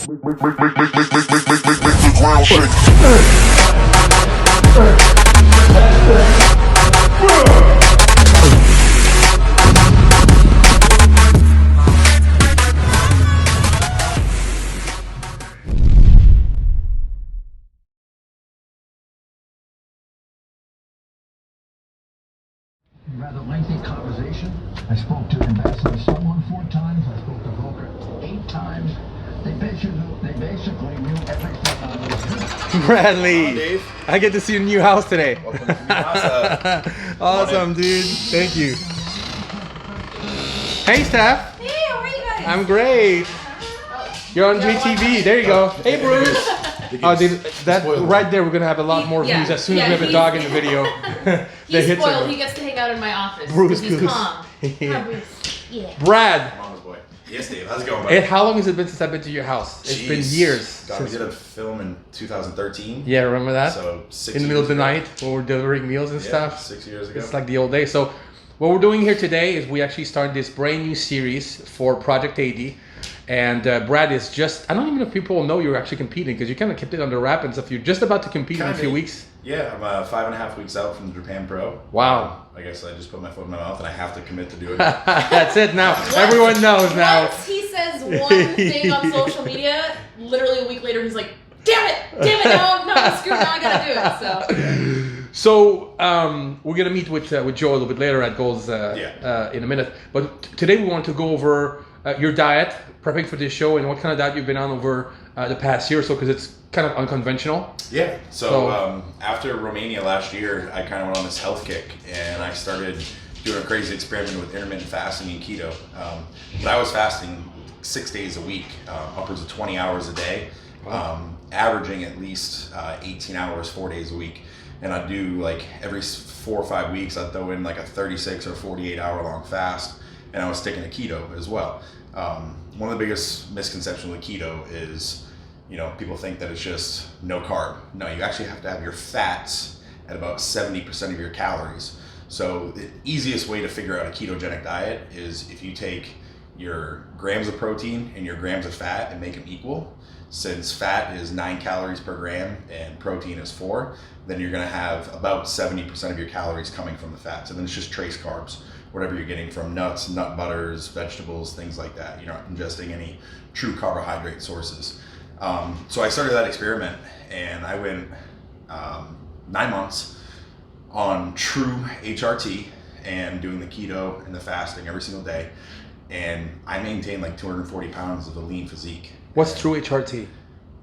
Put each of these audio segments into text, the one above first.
the ground shake. Rather lengthy conversation. I spoke to Ambassador Solomon 4 times. I spoke to Volker 8 times. They basically knew everything on this. Bradley, Hello, Dave. I get to see your new house today. Welcome to the new house. Awesome, dude. Thank you. Hey, Steph. Hey, how are you guys? I'm great. You're on JTV. There you go. Hey, Bruce. Oh, dude, that right there, we're gonna have a lot more views as soon as we have a dog in the video. He's spoiled. He gets to hang out in my office. Bruce He's Goose. calm. Hi, Bruce. Yeah. Brad. Mama's boy. Yes, Dave. How's it going, buddy? How long has it been since I've been to your house? It's been years. God, we did a film in 2013. Yeah, remember that? So 6 in the middle of the years ago. night when we're delivering meals and stuff. 6 years ago. It's like the old days. So what we're doing here today is we actually started this brand new series for Project AD. And Brad is just, I don't even know if people know you're actually competing because you kind of kept it under wrap and stuff. You're just about to compete in a few weeks. Yeah, I'm 5.5 weeks out from the Japan Pro. Wow. I guess I just put my foot in my mouth and I have to commit to do it. That's it now. Everyone knows now. Once he says one thing on social media, literally a week later he's like, damn it, no, screw it, now I gotta do it. So we're gonna meet with Joe a little bit later at Goals in a minute. But today we want to go over your diet, prepping for this show, and what kind of diet you've been on over the past year or so, because it's kind of unconventional. Yeah. So after Romania last year, I kind of went on this health kick, and I started doing a crazy experiment with intermittent fasting and keto. But I was fasting 6 days a week, upwards of 20 hours a day, averaging at least 18 hours, 4 days a week. And I'd do like every 4 or 5 weeks, I'd throw in like a 36 or 48 hour long fast. And I was sticking to keto as well. One of the biggest misconceptions with keto is, people think that it's just no carb. No, you actually have to have your fats at about 70% of your calories. So the easiest way to figure out a ketogenic diet is if you take your grams of protein and your grams of fat and make them equal. Since fat is 9 calories per gram and protein is 4, then you're gonna have about 70% of your calories coming from the fats. And then it's just trace carbs, whatever you're getting from nuts, nut butters, vegetables, things like that. You're not ingesting any true carbohydrate sources. So I started that experiment and I went 9 months on true HRT and doing the keto and the fasting every single day. And I maintained like 240 pounds of a lean physique. What's true HRT?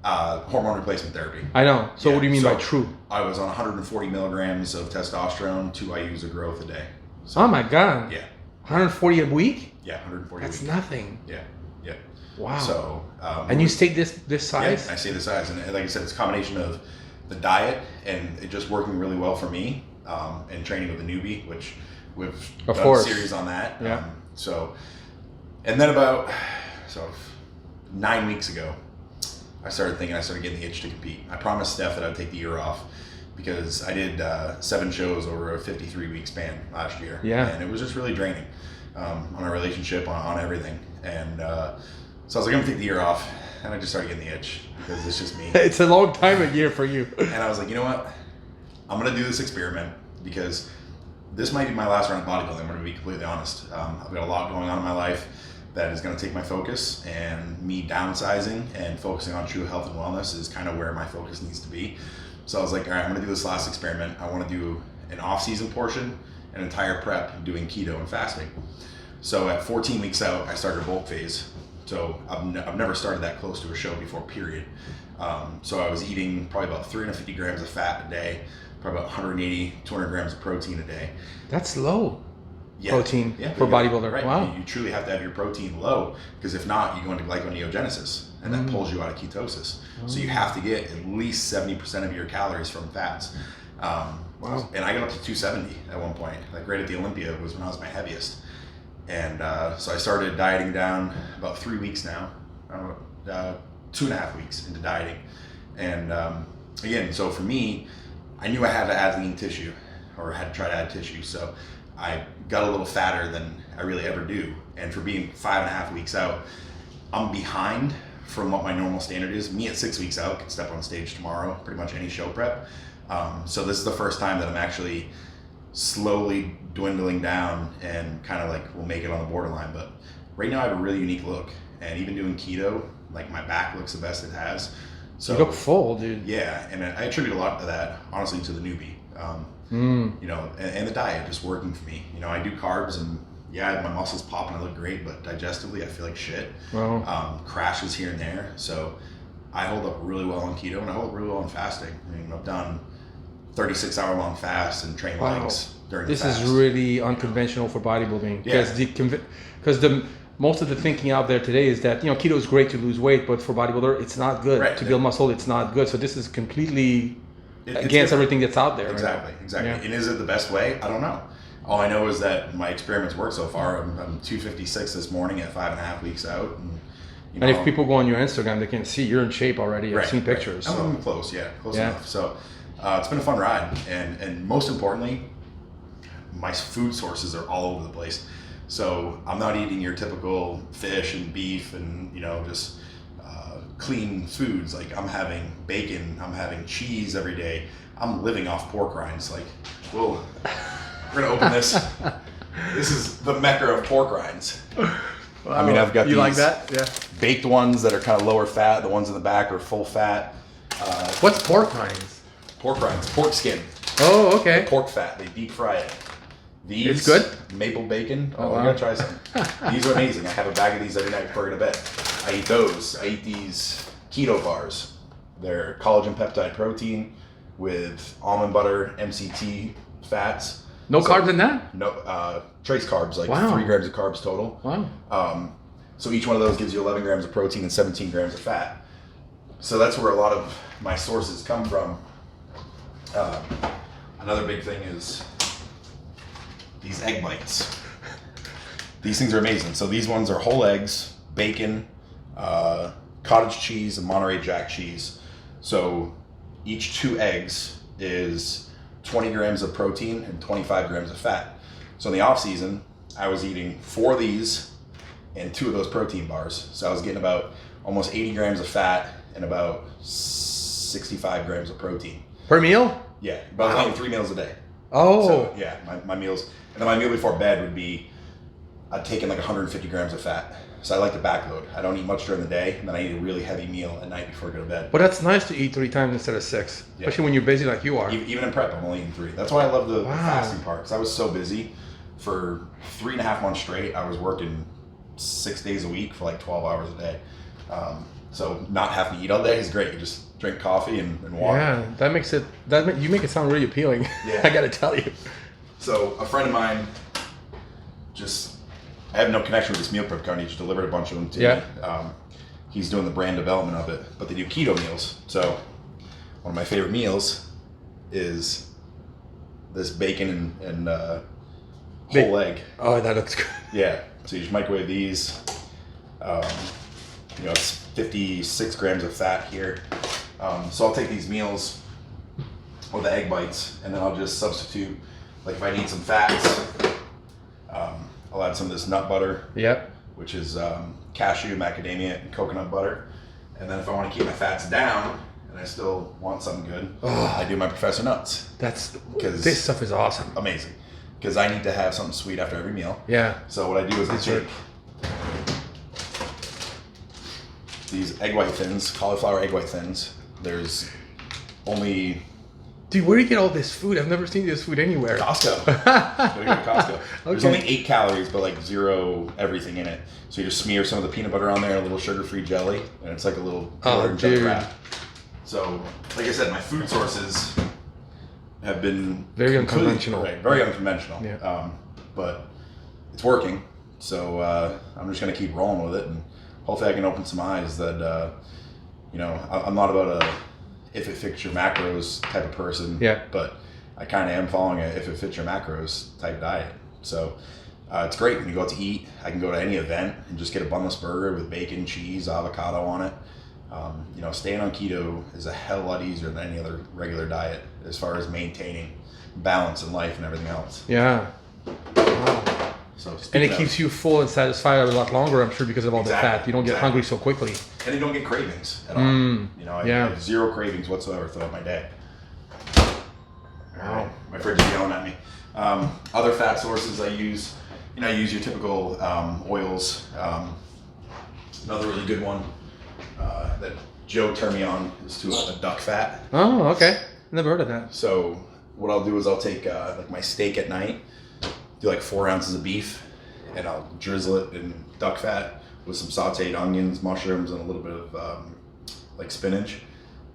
Hormone replacement therapy. I know. So what do you mean by true? I was on 140 milligrams of testosterone, 2 IUs of growth a day. So, oh my God. Yeah. 140 a week? Yeah, 140 That's a week. nothing. Yeah. Wow. So. And you stayed this size? Yeah, I stay this size. And like I said, it's a combination of the diet and it just working really well for me and training with a newbie, which we've done a series on that. Yeah. And then about 9 weeks ago, I started getting the itch to compete. I promised Steph that I'd take the year off because I did 7 shows over a 53-week span last year. Yeah. And it was just really draining on our relationship, on everything. And so I was like, I'm gonna take the year off. And I just started getting the itch because it's just me. It's a long time a year for you. And I was like, you know what? I'm gonna do this experiment because this might be my last round of bodybuilding. I'm gonna be completely honest. I've got a lot going on in my life that is going to take my focus, and me downsizing and focusing on true health and wellness is kind of where my focus needs to be. So I was like, all right, I'm going to do this last experiment. I want to do an off-season portion, an entire prep doing keto and fasting. So at 14 weeks out, I started a bulk phase. So I've never started that close to a show before, period. So I was eating probably about 350 grams of fat a day, probably about 180, 200 grams of protein a day. That's low. Protein for bodybuilder. Right. Wow. You truly have to have your protein low because if not, you go into glyconeogenesis and that pulls you out of ketosis. So you have to get at least 70% of your calories from fats. Wow. And I got up to 270 at one point, like right at the Olympia was when I was my heaviest. And so I started dieting down about 3 weeks now, 2.5 weeks into dieting. And again, so for me, I knew I had to add lean tissue or had to try to add tissue. So I got a little fatter than I really ever do. And for being 5.5 weeks out, I'm behind from what my normal standard is. Me at 6 weeks out can step on stage tomorrow, pretty much any show prep. So this is the first time that I'm actually slowly dwindling down and kind of like will make it on the borderline. But right now I have a really unique look, and even doing keto, like my back looks the best it has. So you look full, dude. Yeah, and I attribute a lot of that honestly to the newbie. You know, and the diet just working for me. You know, I do carbs, and yeah, my muscles pop and I look great, but digestively I feel like shit. Wow. Crashes here and there. So I hold up really well on keto, and I hold up really well on fasting. I mean, I've done 36-hour long fasts and train legs during the This fast. is really unconventional for bodybuilding, Yeah. because the most of the thinking out there today is that, you know, keto is great to lose weight, but for bodybuilder it's not good. Right. To build muscle, it's not good. So this is completely It's against different. everything that's out there. Exactly. Yeah. And is it the best way? I don't know. All I know is that my experiments work so far. I'm 256 this morning at 5.5 weeks out. And, you know, And if people go on your Instagram, they can see you're in shape already. I've seen pictures. I'm So. close, close enough. So it's been a fun ride, and most importantly, my food sources are all over the place. So I'm not eating your typical fish and beef and, you know, just clean foods. Like I'm having bacon, I'm having cheese every day. I'm living off pork rinds. Like, we're gonna open this. This is the Mecca of pork rinds. I mean, I've got You these like that? Yeah. baked ones that are kind of lower fat. The ones in the back are full fat. What's pork rinds? Pork rinds, pork skin, Oh, okay. pork fat. They deep fry it. These It's good? maple bacon. Oh, Oh, wow. I gotta try some. These are amazing. I have a bag of these every night before I go to bed. I eat those. I eat these keto bars. They're collagen peptide protein with almond butter, MCT fats. No carbs in that? No trace carbs, like Wow. 3 grams of carbs total. Wow. So each one of those gives you 11 grams of protein and 17 grams of fat. So that's where a lot of my sources come from. Another big thing is these egg bites. These things are amazing. So these ones are whole eggs, bacon, cottage cheese, and Monterey Jack cheese. So each 2 eggs is 20 grams of protein and 25 grams of fat. So in the off season, I was eating 4 of these and 2 of those protein bars. So I was getting about almost 80 grams of fat and about 65 grams of protein. Per meal? Yeah, but I was eating 3 meals a day. Oh. So yeah, my meals, and then my meal before bed would be, I'd take in like 150 grams of fat. So I like to backload. I don't eat much during the day, and then I eat a really heavy meal at night before I go to bed. But that's nice to eat 3 times instead of 6, especially when you're busy like you are. Even in prep, I'm only eating 3. That's why I love the Wow. fasting part, because I was so busy. For 3.5 months straight, I was working 6 days a week for like 12 hours a day. So not having to eat all day is great. You just drink coffee and water. Yeah, that makes it. You make it sound really appealing. Yeah. I gotta tell you. So a friend of mine I have no connection with this meal prep company. He just delivered a bunch of them to me. He's doing the brand development of it, but they do keto meals. So one of my favorite meals is this bacon and whole egg. Oh, that looks good. Yeah. So you just microwave these. You know, it's 56 grams of fat here. So I'll take these meals with the egg bites, and then I'll just substitute. Like if I need some fats, I'll add some of this nut butter, Yep. which is cashew, macadamia, and coconut butter. And then if I want to keep my fats down and I still want something good, I do my Professor Nuts. This stuff is awesome. Amazing. Because I need to have something sweet after every meal. Yeah. So what I do is I take these egg white thins, cauliflower egg white thins. There's only Dude, where do you get all this food? I've never seen this food anywhere. Costco. Gotta go to Costco. There's Okay. only 8 calories, but like 0 everything in it. So you just smear some of the peanut butter on there, a little sugar-free jelly, and it's like a little dude. wrap. So, like I said, my food sources have been Very completely- unconventional. Right, very unconventional. Yeah. But it's working. So I'm just gonna keep rolling with it, and hopefully I can open some eyes that you know, I'm not about a if it fits your macros type of person. Yeah. But I kind of am following a if it fits your macros type diet. So it's great when you go out to eat. I can go to any event and just get a bunless burger with bacon, cheese, avocado on it. You know, staying on keto is a hell of a lot easier than any other regular diet as far as maintaining balance in life and everything else. Yeah. Wow. So And speaking it keeps you full and satisfied a lot longer, I'm sure, because of all the Exactly, fat. You don't get hungry so quickly. and you don't get cravings at all. You know, I have 0 cravings whatsoever throughout my day. All right, my fridge is yelling at me. Other fat sources I use, you know, I use your typical oils. Another really good one that Joe turned me on is to a duck fat. Oh, okay. Never heard of that. So what I'll do is I'll take like my steak at night, do like 4 ounces of beef, and I'll drizzle it in duck fat with some sauteed onions, mushrooms, and a little bit of like spinach,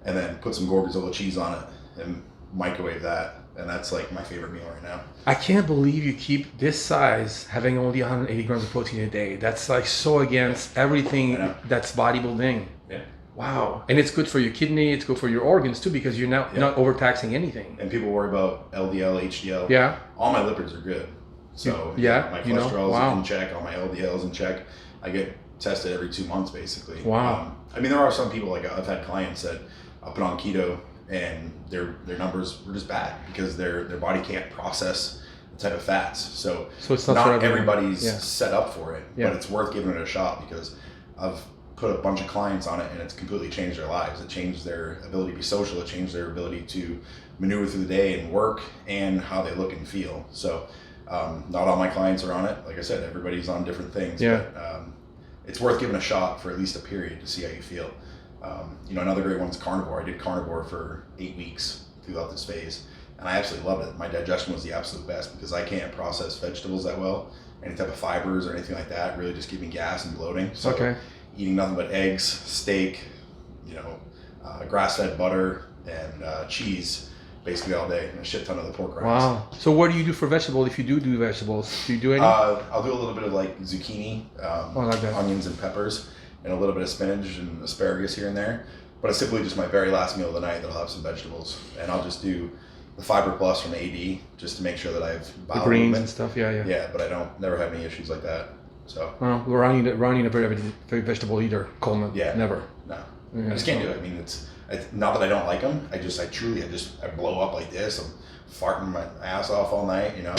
and then put some gorgonzola cheese on it and microwave that. And that's like my favorite meal right now. I can't believe you keep this size having only 180 grams of protein a day. That's like so against everything that's bodybuilding. Yeah. Wow. And it's good for your kidney, it's good for your organs too, because you're not overtaxing anything. And people worry about LDL, HDL. Yeah. All my lipids are good. So my cholesterol's in check, all my LDL's in check. I get tested every 2 months basically. Wow. I mean, there are some people, like I've had clients that I'll put on keto and their numbers were just bad because their body can't process the type of fats. So it's not for everybody's set up for it, but it's worth giving it a shot because I've put a bunch of clients on it and it's completely changed their lives. It changed their ability to be social. It changed their ability to maneuver through the day and work and how they look and feel. So not all my clients are on it. Like I said, everybody's on different things. Yeah. But it's worth giving a shot for at least a period to see how you feel. You know, another great one's carnivore. I did carnivore for 8 weeks throughout this phase, and I absolutely loved it. My digestion was the absolute best because I can't process vegetables that well. Any type of fibers or anything like that really just give me gas and bloating. So eating nothing but eggs, steak, you know, grass-fed butter, and cheese basically all day, and a shit ton of the pork rinds. Wow. So what do you do for vegetables if you do vegetables? Do you do any? I'll do a little bit of like zucchini, like that. onions and peppers, and a little bit of spinach and asparagus here and there. But it's typically just my very last meal of the night that I'll have some vegetables. And I'll just do the Fiber Plus from AD just to make sure that I have bowel The greens movement. and stuff, yeah. Yeah, but I never have any issues like that. So Ronnie a very vegetable eater, Coleman. Yeah. Never. No. I just can't do it. I mean, it's not that I don't like them. I blow up like this. I'm farting my ass off all night, you know.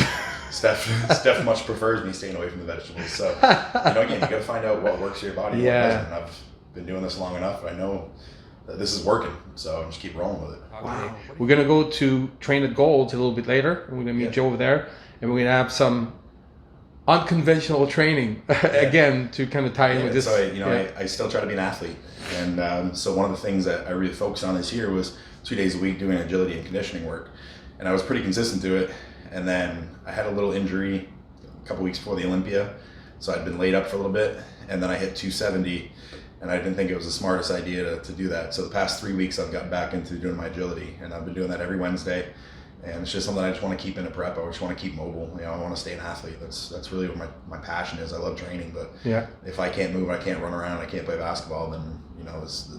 Steph much prefers me staying away from the vegetables. So, you know, again, you got to find out what works for your body. Yeah. What doesn't. I've been doing this long enough. I know that this is working. So I'm just keep rolling with it. Wow. We're going to go to Train at Gold's a little bit later. And we're going to meet Joe over there. And we're going to have some unconventional training again to kind of tie in with this. So, I still try to be an athlete. And so one of the things that I really focused on this year was 2 days a week doing agility and conditioning work. And I was pretty consistent to it. And then I had a little injury a couple weeks before the Olympia. So I'd been laid up for a little bit. And then I hit 270. And I didn't think it was the smartest idea to do that. So the past 3 weeks I've gotten back into doing my agility. And I've been doing that every Wednesday. And it's just something I just want to keep in a prep. I just want to keep mobile. You know, I want to stay an athlete. That's really what my passion is. I love training, but if I can't move, I can't run around, I can't play basketball, then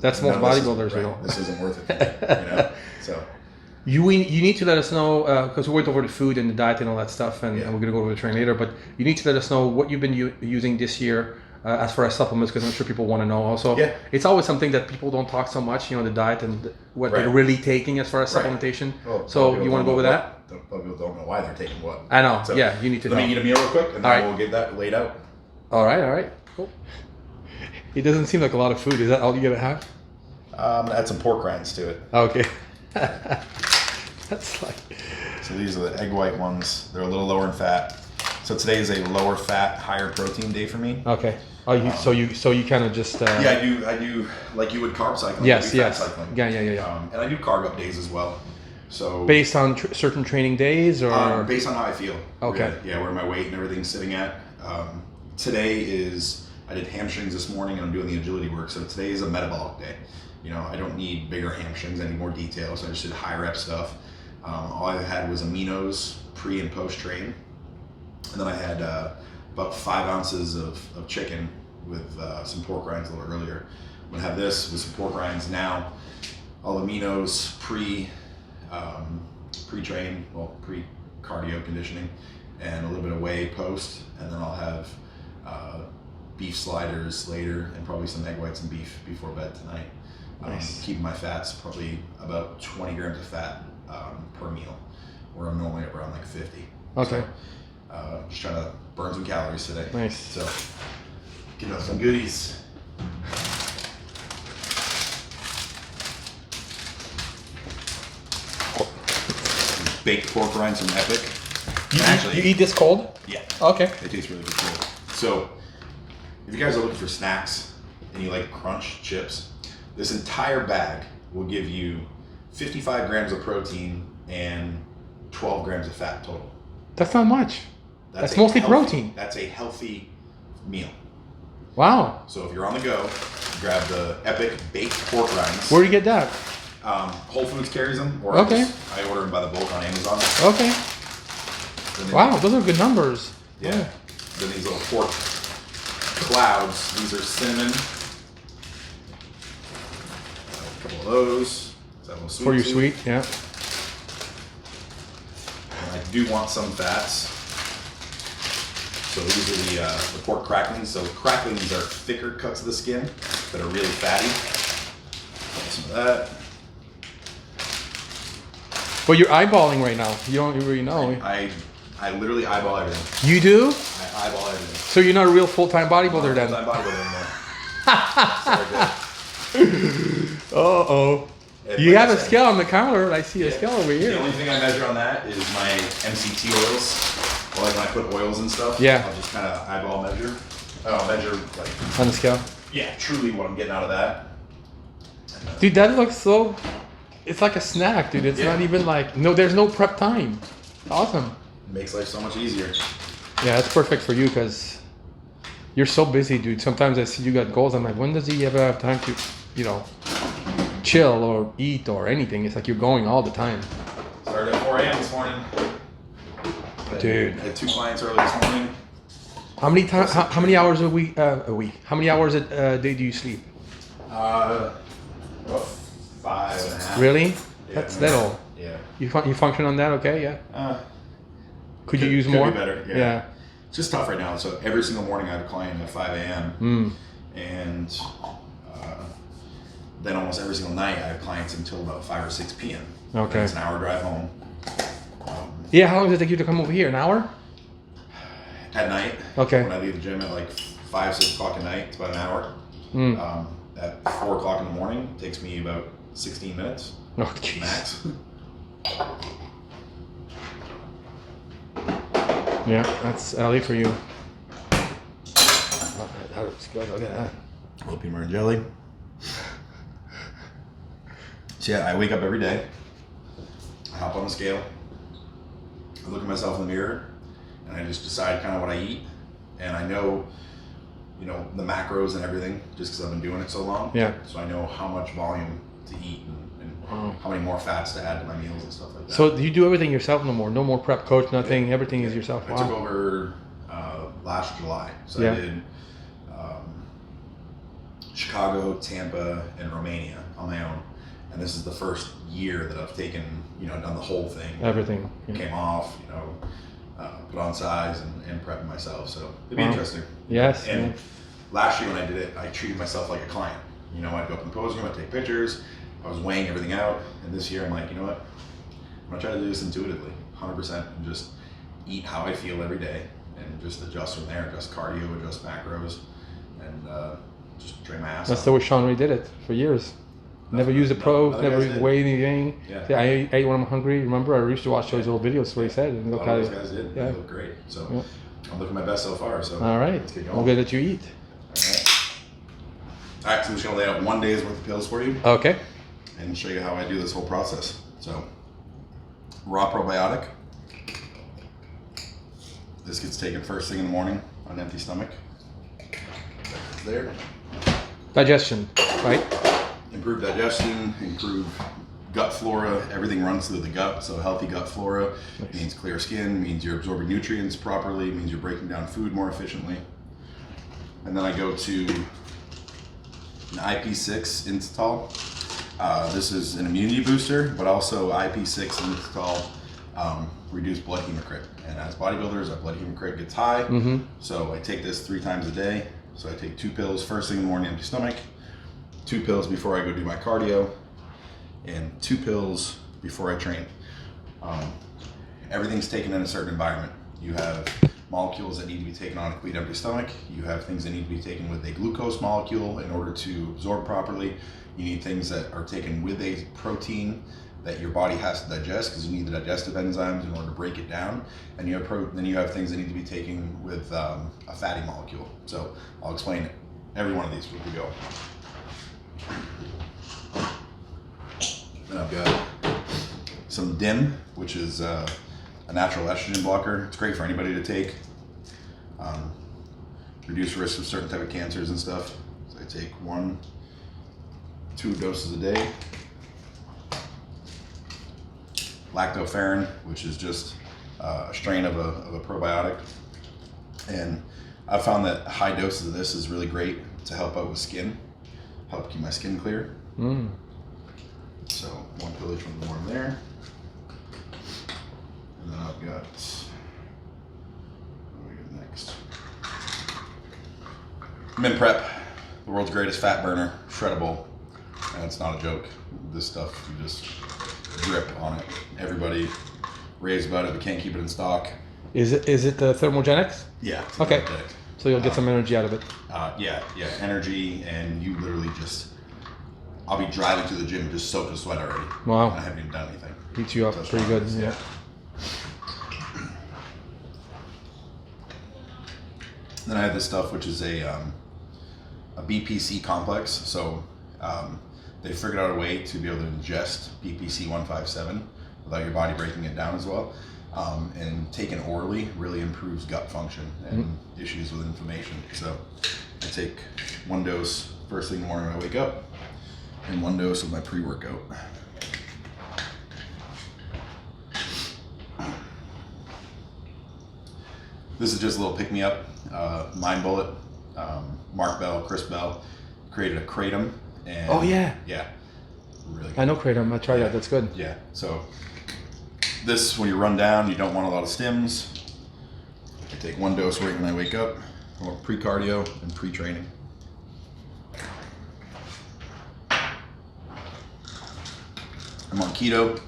that's most bodybuilders. This isn't worth it for me, you know. So you need to let us know because we went over the food and the diet and all that stuff, and we're gonna go over the train later. But you need to let us know what you've been using this year. As far as supplements, because I'm sure people want to know also. Yeah. It's always something that people don't talk so much, the diet and what they're really taking as far as supplementation. Well, so you want to go over that? People don't know why they're taking what. I know. So you need to know. Let me eat a meal real quick, and then we'll get that laid out. All right. Cool. It doesn't seem like a lot of food. Is that all you're going to have? Add some pork rinds to it. Okay. That's like... So these are the egg white ones. They're a little lower in fat. So today is a lower fat, higher protein day for me. Okay. So you kind of just I do like you would carb cycling. Yes. Cycling. Yeah. And I do carb up days as well. So based on certain training days or based on how I feel. Okay. Really. Yeah, where my weight and everything's sitting at. Today I did hamstrings this morning and I'm doing the agility work. So today is a metabolic day. I don't need bigger hamstrings. I need more detail. So I just did high rep stuff. All I had was aminos pre and post train. And then I had about 5 ounces of chicken with some pork rinds a little earlier. I'm gonna have this with some pork rinds now. All aminos pre-train, pre-cardio conditioning, and a little bit of whey post. And then I'll have beef sliders later and probably some egg whites and beef before bed tonight. Nice. Keeping my fats probably about 20 grams of fat per meal, where I'm normally around like 50. Okay. Just trying to burn some calories today. Nice. So, get out some goodies. Baked pork rinds from Epic. You eat this cold? Yeah. Okay. It tastes really good too. So, if you guys are looking for snacks and you like crunch chips, this entire bag will give you 55 grams of protein and 12 grams of fat total. That's not much. That's a mostly healthy- protein. That's a healthy meal. Wow. So if you're on the go, grab the Epic baked pork rinds. Where do you get that? Whole Foods carries them, or Okay. I order them by the bulk on Amazon. Okay. Then Wow, those are good numbers. Yeah. Then these little pork clouds. These are cinnamon. A couple of those. Is that a little sweet For your too? sweet, yeah. And I do want some fats. So these are the pork cracklings. So cracklings are thicker cuts of the skin that are really fatty. Some of that. But you're eyeballing right now. You don't really know. I literally eyeball everything. You do? I eyeball everything. So you're not a real full-time bodybuilder then? I'm not bodybuilder anymore. Uh-oh. And You like have I a said, scale on the counter. I see a scale over The here. only thing I measure on that is my MCT oils. Or like when I put oils and stuff. Yeah. I'll just kind of eyeball measure. I'll measure like, On the scale. yeah, truly what I'm getting out of that. Dude, that looks so... It's like a snack, dude. It's Yeah. not even like... No, there's no prep time. Awesome. It makes life so much easier. Yeah, that's perfect for you because you're so busy, dude. Sometimes I see you got goals. I'm like, when does he ever have time to, chill or eat or anything? It's like you're going all the time. Started at 4 a.m. this morning. Dude. I had 2 clients early this morning. How many times? How many hours a week? How many hours a day do you sleep? About 5.5. Really? Yeah. That's little. Yeah. You function on that? Okay, yeah. Could you use could more? Be better. Yeah. It's just tough right now. So every single morning I have a client at 5 a.m. And then almost every single night I have clients until about 5 or 6 p.m. Okay. It's an hour drive home. Yeah. How long does it take you to come over here? An hour? At night. Okay. When I leave the gym at like 5, 6 o'clock at night, it's about an hour. At 4 o'clock in the morning, it takes me about 16 minutes Oh, jeez. max. Yeah, that's early for you. Oh, that looks good. Look at that. A little peanut butter and jelly. So yeah, I wake up every day. I hop on the scale. I look at myself in the mirror, and I just decide kind of what I eat. And I know, the macros and everything, just because I've been doing it so long. Yeah. So I know how much volume to eat and how many more fats to add to my meals and stuff like that. So you do everything yourself no more? No more prep coach, nothing. Everything is yourself. I Wow. took over last July. So Yeah. I did Chicago, Tampa, and Romania on my own. And this is the first year that I've taken, done the whole thing. Everything. Yeah. Came off, put on size and prepping myself. So it'd be Wow. interesting. Yes. And yeah. last year when I did it, I treated myself like a client. I'd go up in the posing room, I'd take pictures. I was weighing everything out. And this year I'm like, you know what? I'm gonna try to do this intuitively, 100%, and just eat how I feel every day, and just adjust from there. Adjust cardio, adjust macros, and just train my ass That's off. the way Sean Ray did it for years. Never used a pro, other never guys did. weighed anything. Yeah. I ate when I'm hungry. Remember, I used to watch those old videos where he said, and A look lot how. of those guys did. Yeah. They look great. So Yeah. I'm looking my best so far. So All right. let's get going. Well, good that you eat. All right, so I'm just gonna lay out 1 day's worth of pills for you Okay. and show you how I do this whole process. So, raw probiotic. This gets taken first thing in the morning on an empty stomach. There. Digestion, right? Improve digestion, improve gut flora. Everything runs through the gut, so healthy gut flora means clear skin, means you're absorbing nutrients properly, means you're breaking down food more efficiently. And then I go to an IP6 Install. This is an immunity booster, but also IP6 Install reduce blood hematocrit. And as bodybuilders, our blood hematocrit gets high. So I take this 3 times a day. So I take 2 pills first thing in the morning, empty stomach, 2 pills before I go do my cardio, and 2 pills before I train. Everything's taken in a certain environment. You have molecules that need to be taken on a complete empty stomach. You have things that need to be taken with a glucose molecule in order to absorb properly. You need things that are taken with a protein that your body has to digest, because you need the digestive enzymes in order to break it down. And then you have things that need to be taken with a fatty molecule. So I'll explain every one of these as we go. Then I've got some DIM, which is a natural estrogen blocker. It's great for anybody to take. Reduce risk of certain type of cancers and stuff. So I take 2 doses a day. Lactoferrin, which is just a strain of a probiotic. And I've found that high doses of this is really great to help out with skin, help keep my skin clear. So 1 pillage from the morning there. And then I've got, what do we got next? Min Prep, the world's greatest fat burner, shreddable. And it's not a joke. This stuff, you just drip on it. Everybody raves about it, but can't keep it in stock. Is it the thermogenics? Yeah. Okay. So you'll get some energy out of it. Yeah, energy, and you literally just, I'll be driving to the gym just soaked with sweat already. Wow. And I haven't even done anything. Heats you up That's pretty good. Yeah. Then I have this stuff, which is a BPC complex. So they figured out a way to be able to ingest BPC 157 without your body breaking it down as well. And taken orally really improves gut function and issues with inflammation. So I take 1 dose first thing in the morning when I wake up, and 1 dose of my pre-workout. This is just a little pick-me-up. Mind Bullet, Mark Bell, Chris Bell created a kratom. And Oh yeah. Yeah. Really good. I know kratom. I tried that. That's good. Yeah. So this, when you run down, you don't want a lot of stims. I take 1 dose right when I wake up, or pre-cardio and pre-training. I'm on keto,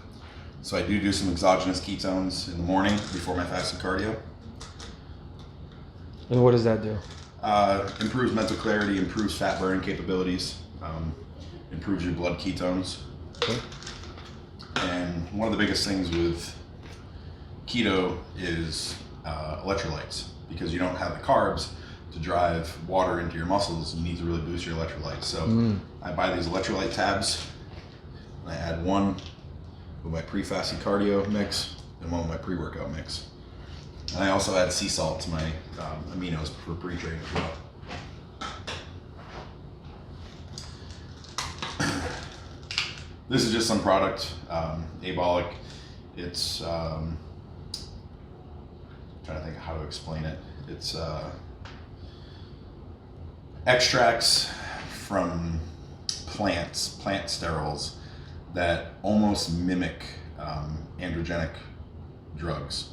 so I do some exogenous ketones in the morning before my fasted cardio. And what does that do? Improves mental clarity, improves fat burning capabilities, improves your blood ketones. Okay. And one of the biggest things with keto is electrolytes, because you don't have the carbs to drive water into your muscles. You need to really boost your electrolytes. So I buy these electrolyte tabs, and I add 1 with my pre-fasted cardio mix and 1 with my pre-workout mix. And I also add sea salt to my aminos for pre-training as well. This is just some product, Abolic. It's, trying to think of how to explain it. It's extracts from plants, plant sterols that almost mimic androgenic drugs.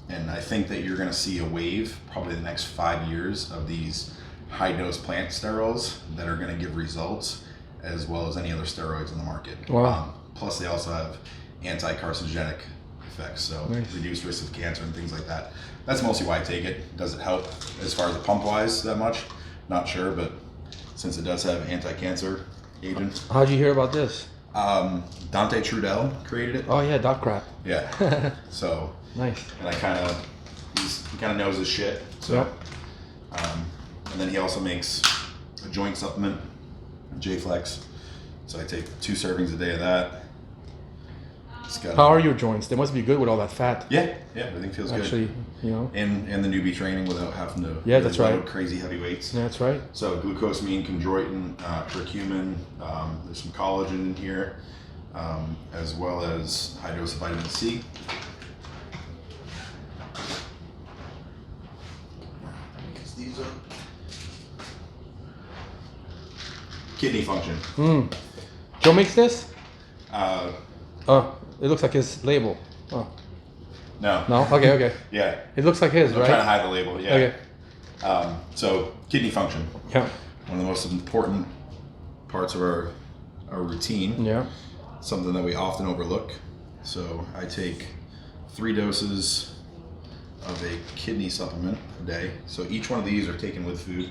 And I think that you're going to see a wave, probably the next 5 years, of these high-dose plant sterols that are going to give results, as well as any other steroids in the market. Wow. Plus, they also have anti-carcinogenic effects, so Nice. reduced risk of cancer and things like that. That's mostly why I take it. Does it help as far as the pump-wise that much? Not sure, but since it does have anti-cancer agents. How'd you hear about this? Dante Trudel created it. Oh yeah, dot crap. Yeah. So. Nice. And he kind of knows his shit. So, Yep. And then he also makes a joint supplement, J-Flex. So I take 2 servings a day of that. It's got How are your joints? They must be good with all that fat. Yeah, everything feels Actually, good. you know. And the newbie training without having to Yeah, that's load right. crazy heavy weights. That's right. So glucosamine, chondroitin, curcumin, there's some collagen in here, as well as high dose of vitamin C. These up. Kidney function. Joe makes this? Uh, Oh, it looks like his label. Oh, no. no? Okay. Yeah. It looks like his, I'm right? trying to hide the label. Yeah. Okay. So kidney function. Yeah. One of the most important parts of our routine. Yeah. Something that we often overlook. So I take 3 doses of a kidney supplement a day. So each one of these are taken with food.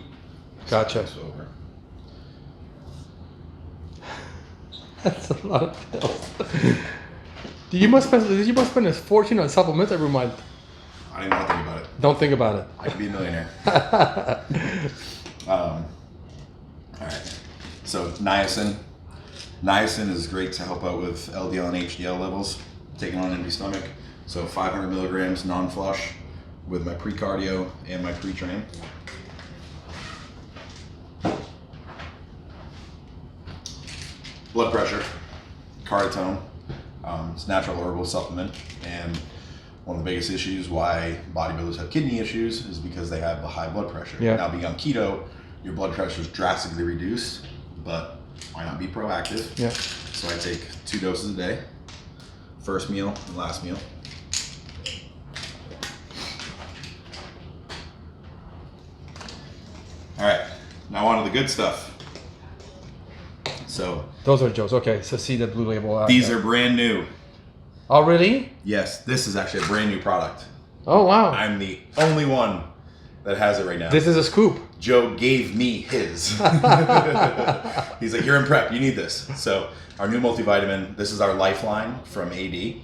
Gotcha. So over. That's a lot of pills. You must spend a fortune on supplements every month. I don't even want to think about it. Don't think about it. I could be a millionaire. All right. So niacin. Niacin is great to help out with LDL and HDL levels, taken on an empty stomach. So 500 milligrams non-flush with my pre-cardio and my pre-train. Blood pressure, Carditone. It's a natural herbal supplement, and one of the biggest issues why bodybuilders have kidney issues is because they have a high blood pressure. Yeah. Now, being on keto, your blood pressure is drastically reduced, but why not be proactive? Yeah. So I take 2 doses a day, first meal and last meal. All right, now on to the good stuff. So Those are Joe's. Okay, so see the blue label. these are brand new. Oh, really? Yes, this is actually a brand new product. Oh, wow. I'm the only one that has it right now. This is a scoop. Joe gave me his. He's like, you're in prep, you need this. So our new multivitamin, this is our lifeline from AD,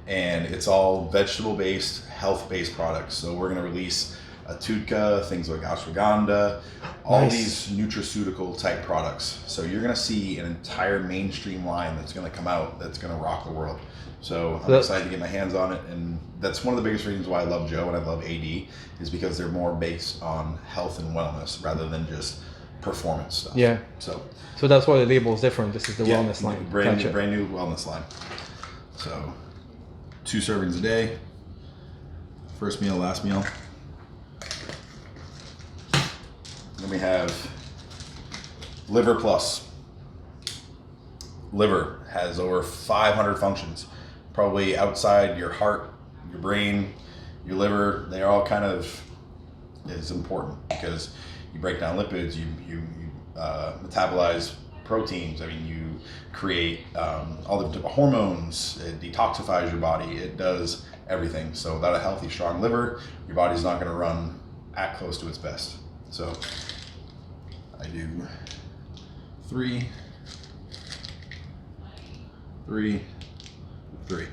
and it's all vegetable-based, health-based products. So we're gonna release a TUDCA, things like ashwagandha, all Nice. these nutraceutical type products. So you're gonna see an entire mainstream line that's gonna come out that's gonna rock the world. So I'm excited to get my hands on it, and that's one of the biggest reasons why I love Joe and I love AD is because they're more based on health and wellness rather than just performance stuff. Yeah. So that's why the label is different. This is the yeah, wellness line. brand Gotcha. new wellness line. So 2 servings a day, first meal, last meal. Then we have Liver Plus. Liver has over 500 functions, probably outside your heart, your brain, your liver. They all kind of is important because you break down lipids, you metabolize proteins. I mean, you create all the different hormones. It detoxifies your body. It does everything. So without a healthy, strong liver, your body's not going to run at close to its best. So I do 3, 3, 3.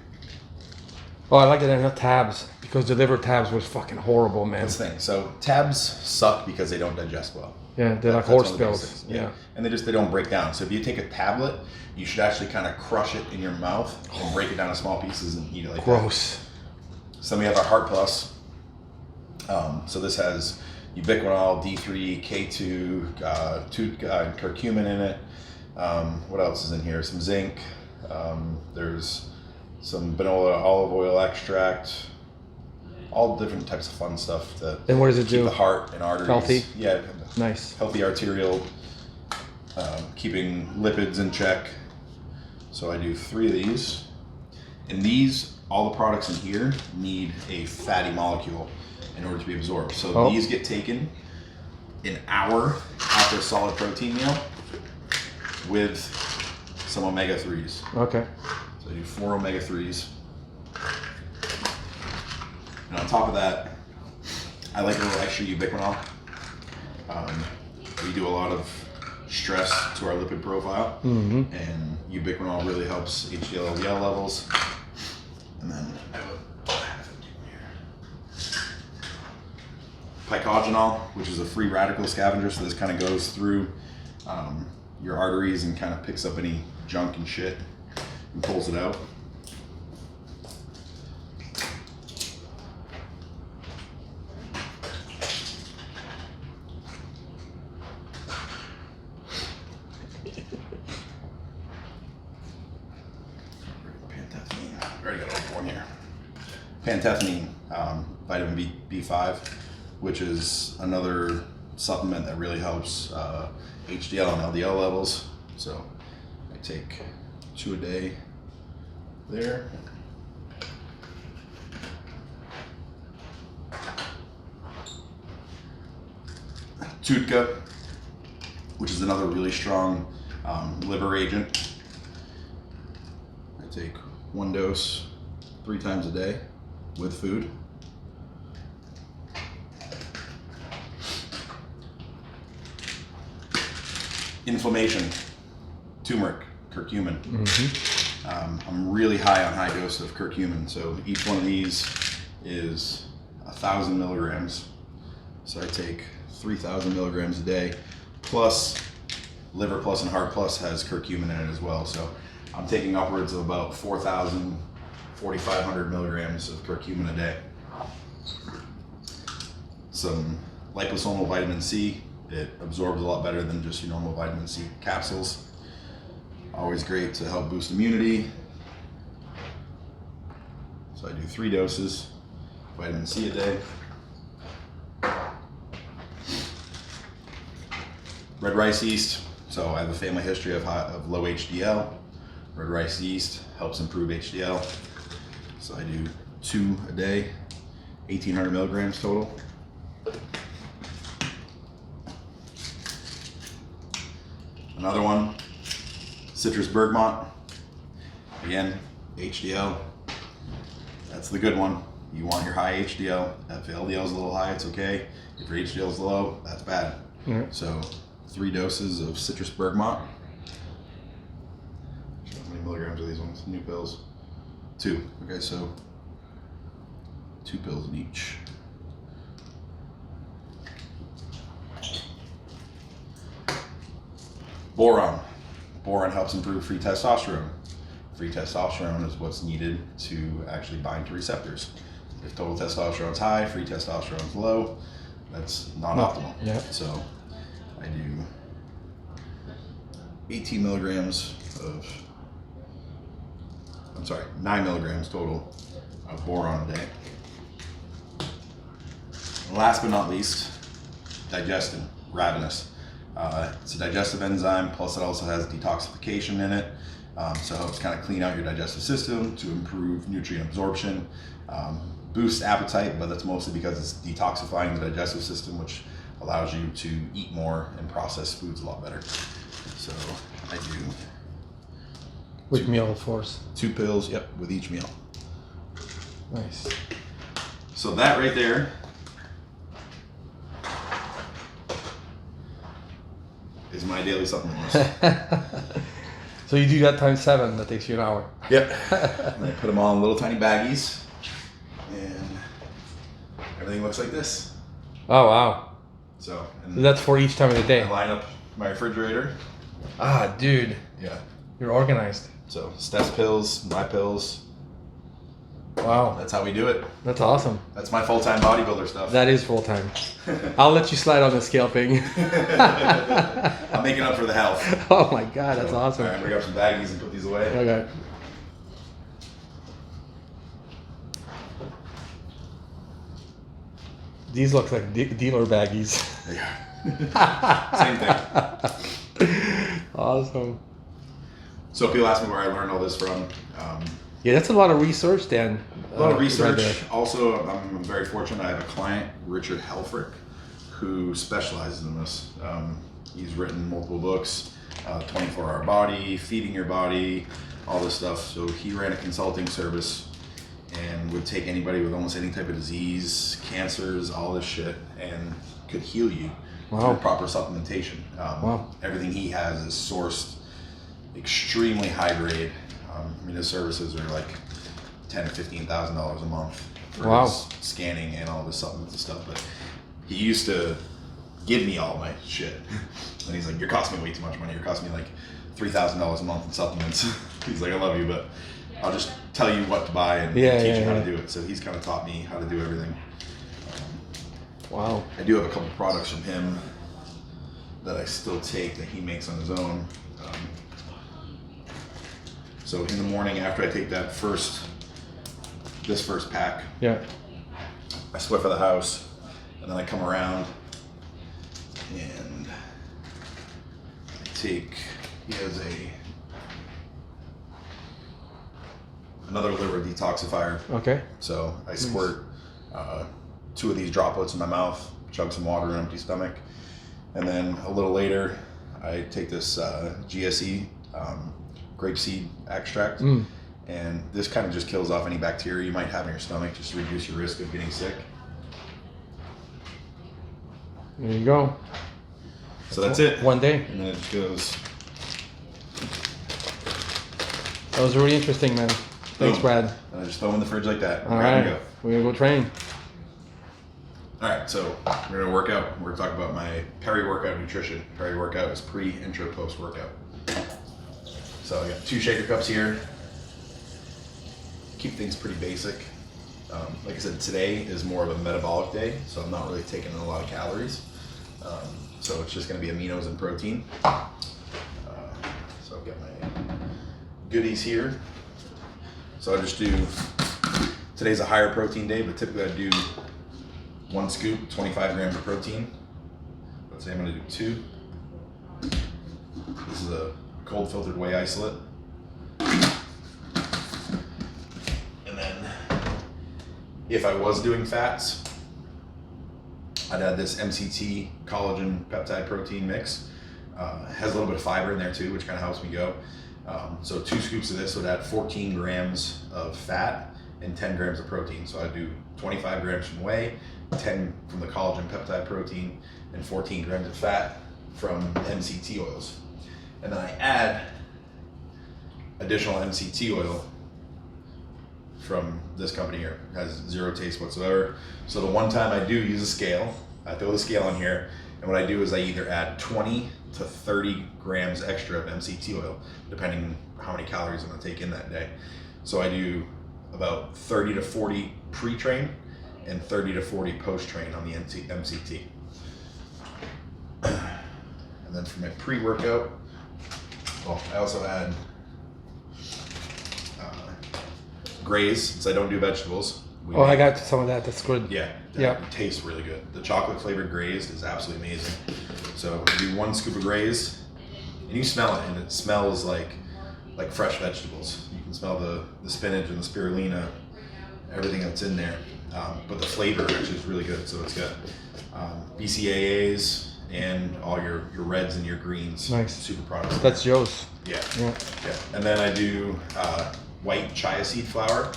Oh, I like that they're not tabs because the liver tabs was fucking horrible, man. That's the thing. So tabs suck because they don't digest well. Yeah, they're like That's one horse of the biggest pills. things. Yeah. And they don't break down. So if you take a tablet, you should actually kind of crush it in your mouth and break it down to small pieces and eat it like Gross. that. So then we have our Heart Plus. So this has ubiquinol, D3, K2, curcumin in it. What else is in here? Some zinc. There's some vanilla olive oil extract. All different types of fun stuff to And what does it keep do? the heart and arteries. Healthy? Yeah. Nice. Healthy arterial, keeping lipids in check. So I do 3 of these. And these, all the products in here need a fatty molecule in order to be absorbed. So these get taken an hour after a solid protein meal with some omega-3s. Okay. So I do 4 omega-3s. And on top of that, I like a little extra ubiquinol. We do a lot of stress to our lipid profile, and ubiquinol really helps HDL, LDL levels. And then I have it here. Pycogenol, which is a free radical scavenger, so this kind of goes through your arteries and kind of picks up any junk and shit and pulls it out. Already got a one here. Pantethine, vitamin B5, which is another supplement that really helps HDL and LDL levels. So I take 2 a day there. TUDCA, which is another really strong liver agent. I take 1 dose 3 times a day with food. inflammation, turmeric, curcumin. I'm really high on high dose of curcumin, so each one of these is 1,000 milligrams. So I take 3,000 milligrams a day, plus Liver Plus and Heart Plus has curcumin in it as well. So I'm taking upwards of about 4,000, 4,500 milligrams of curcumin a day. Some liposomal vitamin C. It absorbs a lot better than just your normal vitamin C capsules. Always great to help boost immunity. So I do 3 doses, vitamin C a day. Red rice yeast. So I have a family history of low HDL. Red rice yeast helps improve HDL. So I do 2 a day, 1,800 milligrams total. Another one, citrus bergamot. Again, HDL. That's the good one. You want your high HDL. If LDL is a little high, it's okay. If your HDL is low, that's bad. So 3 doses of citrus bergamot. How many milligrams are these ones? New pills. 2. Okay, so 2 pills in each. Boron. Boron helps improve free testosterone. Free testosterone is what's needed to actually bind to receptors. If total testosterone is high, free testosterone is low, that's not optimal. Yeah. So I do 18 milligrams of, 9 milligrams total of boron a day. And last but not least, digestin, ravenous. It's a digestive enzyme, plus it also has detoxification in it. So it helps kind of clean out your digestive system to improve nutrient absorption, boost appetite, but that's mostly because it's detoxifying the digestive system, which allows you to eat more and process foods a lot better. So I do With meal, of course. 2 pills, yep, with each meal. Nice. So that right there is my daily supplement list. So you do that times 7, that takes you an hour. Yep. And I put them all in little tiny baggies, and everything looks like this. Oh, wow. So So that's for each time of the I day. line up my refrigerator. Ah, dude. Yeah. You're organized. So Steph's pills, my pills. Wow. That's how we do it. That's awesome. That's my full-time bodybuilder stuff. That is full time. I'll let you slide on the scale thing. I'm making up for the health. Oh my god, that's So, awesome. All right, bring up some baggies and put these away. Okay. These look like dealer baggies. Yeah. Same thing. Awesome. So people ask me where I learned all this from. Yeah, that's a lot of research, Dan. A lot of research. Right there. Also, I'm very fortunate. I have a client, Richard Helfrich, who specializes in this. He's written multiple books, 24-Hour Body, Feeding Your Body, all this stuff. So he ran a consulting service and would take anybody with almost any type of disease, cancers, all this shit, and could heal you through proper supplementation. Everything he has is sourced extremely high grade. I mean, his services are like $10,000 to $15,000 a month for his scanning and all this supplements and stuff. But he used to give me all my shit, and he's like, "You're costing me way too much money. You're costing me like $3,000 a month in supplements." He's like, "I love you, but I'll just tell you what to buy and teach you how to do it." So he's kind of taught me how to do everything. Wow. I do have a couple products from him that I still take that he makes on his own. So in the morning after I take this first pack, Yeah. I sweat for the house, and then I come around and I take, he has another liver detoxifier. Okay. So I squirt 2 of these droplets in my mouth, chug some water on an empty stomach, and then a little later I take this GSE, grapeseed extract, and this kind of just kills off any bacteria you might have in your stomach, just to reduce your risk of getting sick. There you go. So that's it. One day. And then it just goes. That was really interesting, man. Thanks, Boom. Brad. And I just throw them in the fridge like that. All Ready to right, go. we're gonna go train. All right, so we're gonna work out. We're gonna talk about my peri-workout nutrition. Peri-workout is pre, intra, post-workout. So I got 2 shaker cups here. Keep things pretty basic. Like I said, today is more of a metabolic day, so I'm not really taking in a lot of calories. So it's just gonna be aminos and protein. So I've got my goodies here. So I just do, today's a higher protein day, but typically I do 1 scoop, 25 grams of protein. Let's say I'm gonna do 2. This is a cold filtered whey isolate. And then if I was doing fats, I'd add this MCT collagen peptide protein mix. It has a little bit of fiber in there too, which kind of helps me go. So 2 scoops of this would add 14 grams of fat and 10 grams of protein. So I do 25 grams from whey, 10 from the collagen peptide protein, and 14 grams of fat from MCT oils. And then I add additional MCT oil from this company here. It has 0 taste whatsoever. So the one time I do use a scale, I throw the scale on here, and what I do is I either add 20 to 30 grams extra of MCT oil, depending how many calories I'm gonna take in that day. So I do about 30 to 40 pre-train and 30 to 40 post-train on the MCT. And then for my pre-workout, well, I also add graze, since I don't do vegetables. I got some of that. That's good. Yeah, Yeah. it tastes really good. The chocolate flavored glazed is absolutely amazing. So I do 1 scoop of glaze, and you smell it, and it smells like fresh vegetables. You can smell the spinach and the spirulina, everything that's in there. But the flavor actually is really good. So it's got BCAAs and all your reds and your greens. Nice. Super products. That's Joe's. Yeah. Yeah. And then I do white chia seed flour.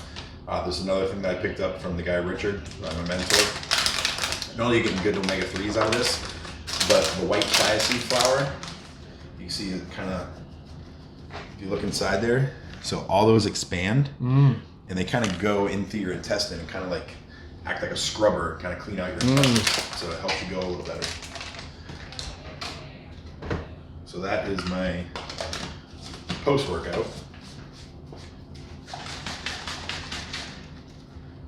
This is another thing that I picked up from the guy Richard, my mentor. Not only are you getting good omega-3s out of this, but the white chia seed flour, you see it kind of, if you look inside there, so all those expand, and they kind of go into your intestine and kind of like act like a scrubber, kind of clean out your intestine, so it helps you go a little better. So that is my post-workout.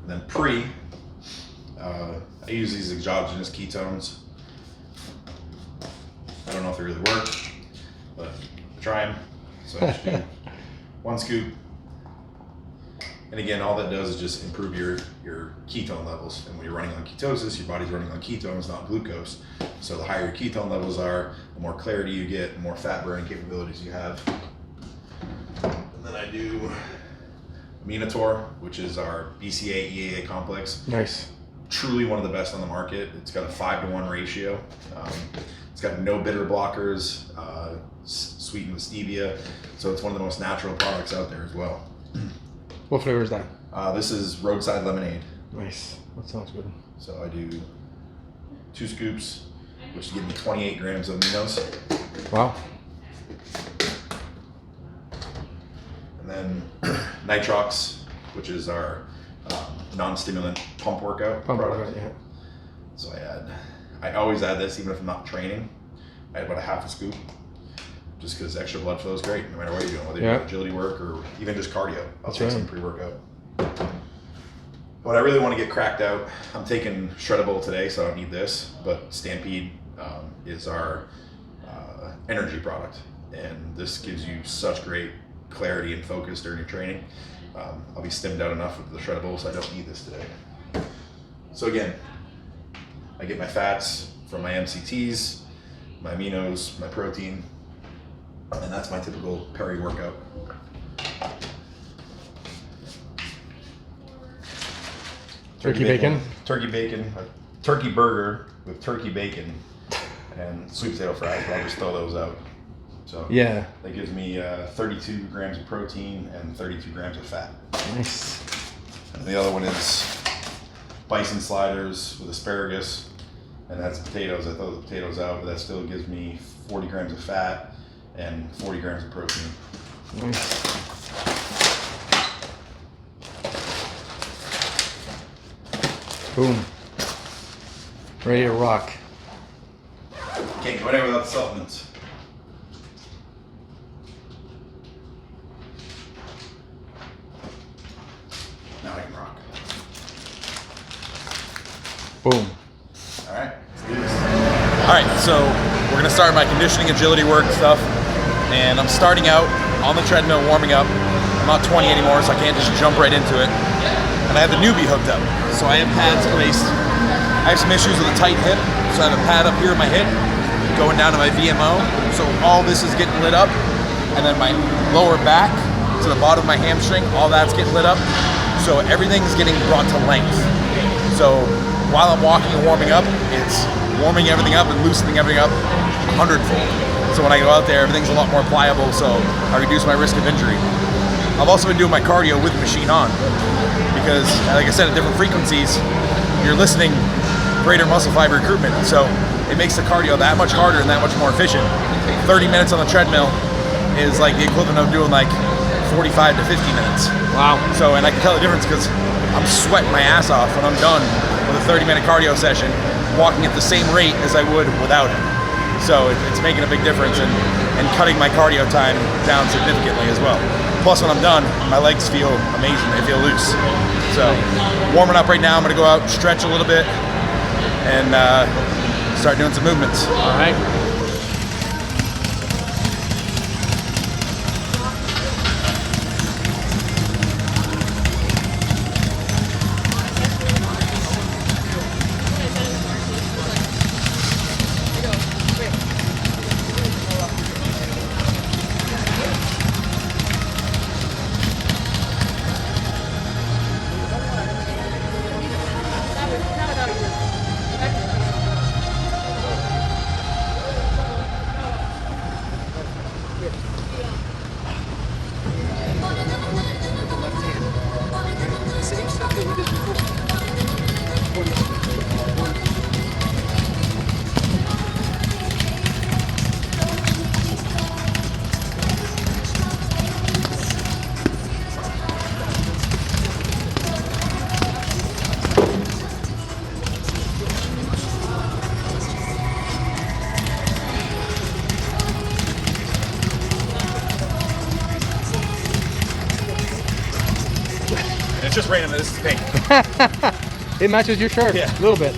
And then pre, I use these exogenous ketones. I don't know if they really work, but I try them. So I just do 1 scoop. And again, all that does is just improve your ketone levels. And when you're running on ketosis, your body's running on ketones, not glucose. So the higher your ketone levels are, the more clarity you get, the more fat burning capabilities you have. And then I do Minotaur, which is our BCA EAA complex. Nice. Truly one of the best on the market. It's got a 5-to-1 ratio. It's got no bitter blockers, sweetened with stevia. So it's one of the most natural products out there as well. What flavor is that? This is roadside lemonade. Nice. That sounds good. So I do 2 scoops, which give me 28 grams of aminos. Wow. And then Nitrox, which is our non-stimulant pump workout product. Yeah. So I always add this even if I'm not training. I add about a half a scoop, just because extra blood flow is great no matter what you're doing, whether you're doing agility work or even just cardio. I'll take some pre-workout. What I really want to get cracked out, I'm taking Shreddable today, so I don't need this, but Stampede is our energy product, and this gives you such great clarity and focus during your training. I'll be stimmed out enough with the Shreddable, so I don't need this today. So again, I get my fats from my MCTs, my aminos, my protein, and that's my typical peri-workout. Turkey bacon? Turkey bacon, a turkey burger with turkey bacon and sweet potato fries. I'll just throw those out. So yeah, that gives me 32 grams of protein and 32 grams of fat. Nice. And the other one is bison sliders with asparagus and that's potatoes. I throw the potatoes out, but that still gives me 40 grams of fat and 40 grams of protein. Nice. Boom. Ready to rock. Can't go anywhere without the supplements. Now I can rock. Boom. All right, let's do this. All right, so we're gonna start my conditioning, agility work stuff, and I'm starting out on the treadmill, warming up. I'm not 20 anymore, so I can't just jump right into it. And I have the newbie hooked up, so I have pads placed. I have some issues with a tight hip, so I have a pad up here in my hip, going down to my VMO. So all this is getting lit up, and then my lower back to the bottom of my hamstring, all that's getting lit up. So everything's getting brought to length. So while I'm walking and warming up, it's warming everything up and loosening everything up 100-fold. So when I go out there, everything's a lot more pliable, so I reduce my risk of injury. I've also been doing my cardio with the machine on, because like I said, at different frequencies, you're listening greater muscle fiber recruitment. So it makes the cardio that much harder and that much more efficient. 30 minutes on the treadmill is like the equivalent of doing like 45 to 50 minutes. Wow. So, and I can tell the difference because I'm sweating my ass off when I'm done with a 30-minute cardio session, walking at the same rate as I would without it. So it's making a big difference and cutting my cardio time down significantly as well. Plus, when I'm done, my legs feel amazing. They feel loose. So, warming up right now. I'm gonna go out, stretch a little bit, and start doing some movements. All right. It's just random that this is pink. It matches your shirt. Yeah. A little bit.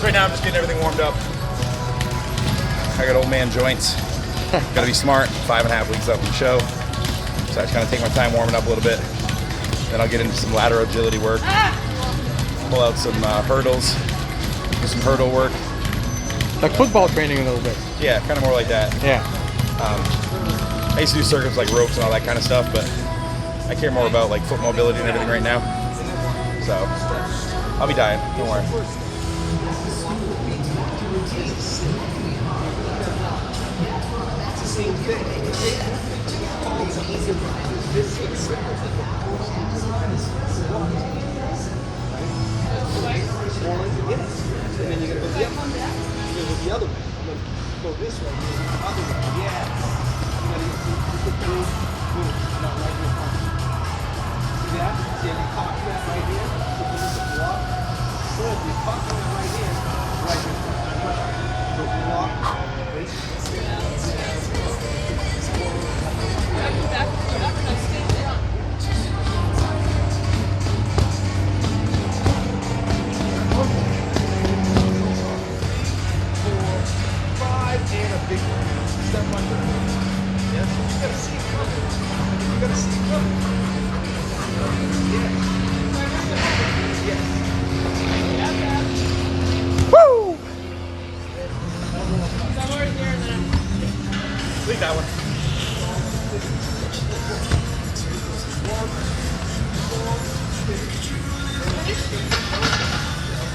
Right now I'm just getting everything warmed up. I got old man joints. Gotta be smart. 5.5 weeks out from the show. So I just kind of take my time warming up a little bit. Then I'll get into some lateral agility work. Pull out some hurdles. Do some hurdle work. Like football training a little bit. Yeah, kind of more like that. Yeah. I used to do circuits like ropes and all that kind of stuff, but I care more about like foot mobility and everything right now. So I'll be dying, don't worry. And then you're gonna go the other way. You're gonna go the other way. You're gonna go this way. You're gonna go the other way. Yeah. You gotta get through. Boom. Now right here. See that? See how you cock that right here? So this is a block. Good. You cock that right here. Right here. So block. Wait. And a big step under. Yes, you gotta see it coming. You gotta see it coming. Yes. Yes. Woo! take that one.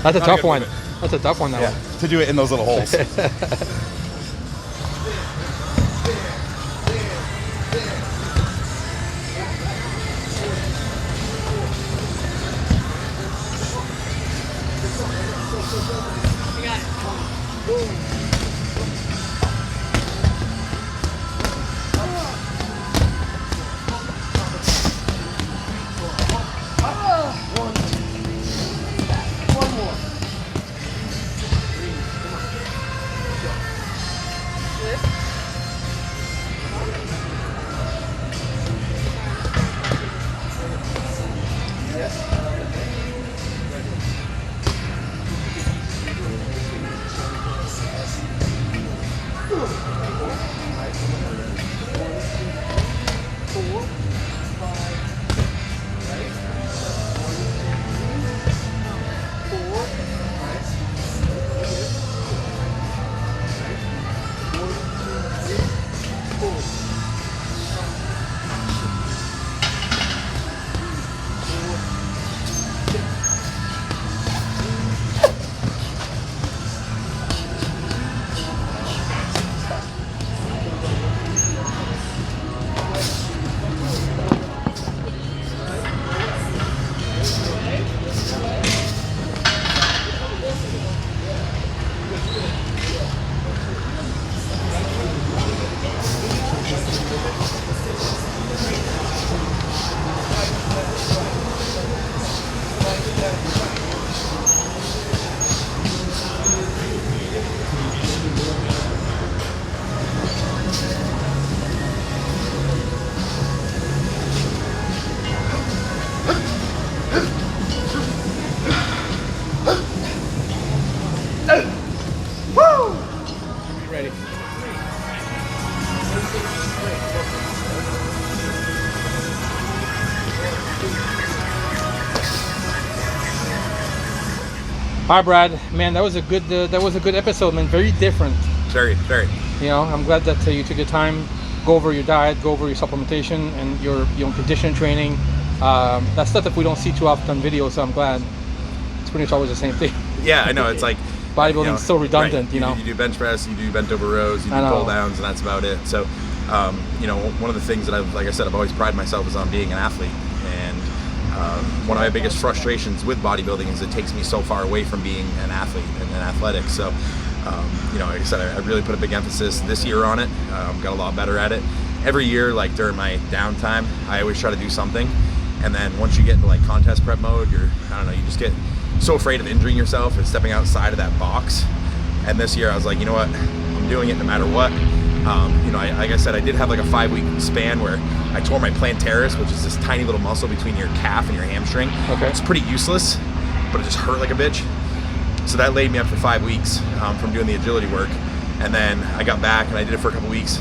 That's a Not a tough good one. movement. That's a tough one, that Yeah, one. to do it in those little holes. All right, Brad. Man, that was a good episode, man. Very different. Very, very. You know, I'm glad that you took your time, go over your diet, go over your supplementation, and your conditioning training. That's stuff that we don't see too often on video, so I'm glad. It's pretty much always the same thing. Yeah, I know. It's like bodybuilding is so redundant. Right. You know, you do bench press, you do bent over rows, you do pull downs, and that's about it. So, you know, one of the things that like I said, I've always prided myself is on being an athlete. And one of my biggest frustrations with bodybuilding is it takes me so far away from being an athlete and an athletic. So, you know, like I said, I really put a big emphasis this year on it. Got a lot better at it. Every year, like during my downtime, I always try to do something. And then once you get into like contest prep mode, you just get so afraid of injuring yourself and stepping outside of that box. And this year I was like, you know what, I'm doing it no matter what. You know, like I said, I did have like a 5-week span where I tore my plantaris, which is this tiny little muscle between your calf and your hamstring. Okay. It's pretty useless, but it just hurt like a bitch. So that laid me up for 5 weeks from doing the agility work. And then I got back and I did it for a couple weeks.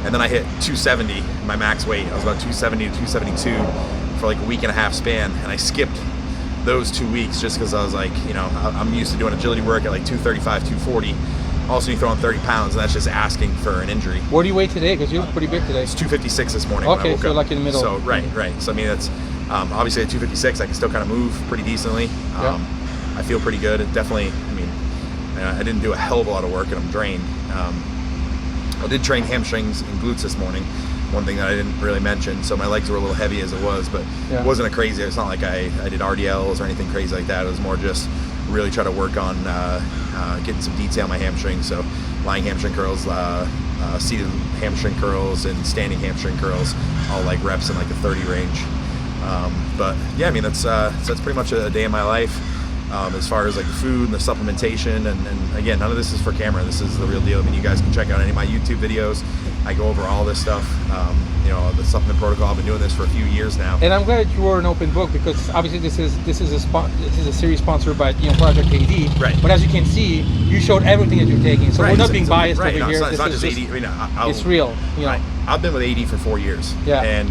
And then I hit 270, my max weight. I was about 270 to 272 for like a week and a half span. And I skipped those 2 weeks just because I was like, you know, I'm used to doing agility work at like 235, 240. Also, you throw on 30 pounds, and that's just asking for an injury. What do you weigh today? Because you look pretty big today. It's 256 this morning when I Okay, woke so up. like in the middle. So, right. So, I mean, that's obviously at 256, I can still kind of move pretty decently. Yeah. I feel pretty good. It definitely, I mean, I didn't do a hell of a lot of work, and I'm drained. I did train hamstrings and glutes this morning. One thing that I didn't really mention, so my legs were a little heavy as it was, but Yeah. it wasn't a crazy, it's not like I did RDLs or anything crazy like that. It was more just really try to work on getting some detail on my hamstrings. So lying hamstring curls, seated hamstring curls, and standing hamstring curls, all like reps in like the 30 range. But yeah, I mean, that's pretty much a day in my life. As far as like the food and the supplementation, and again, none of this is for camera. This is the real deal. I mean, you guys can check out any of my YouTube videos. I go over all this stuff. You know, the supplement protocol. I've been doing this for a few years now. And I'm glad that you were an open book, because obviously this is a series sponsored by Project AD. Right. But as you can see, you showed everything that you're taking. So Right, we're not so- being so- biased right, over no, here. It's not This just is 80. I mean, it's real. You know. Right. I've been with AD for 4 years. Yeah. And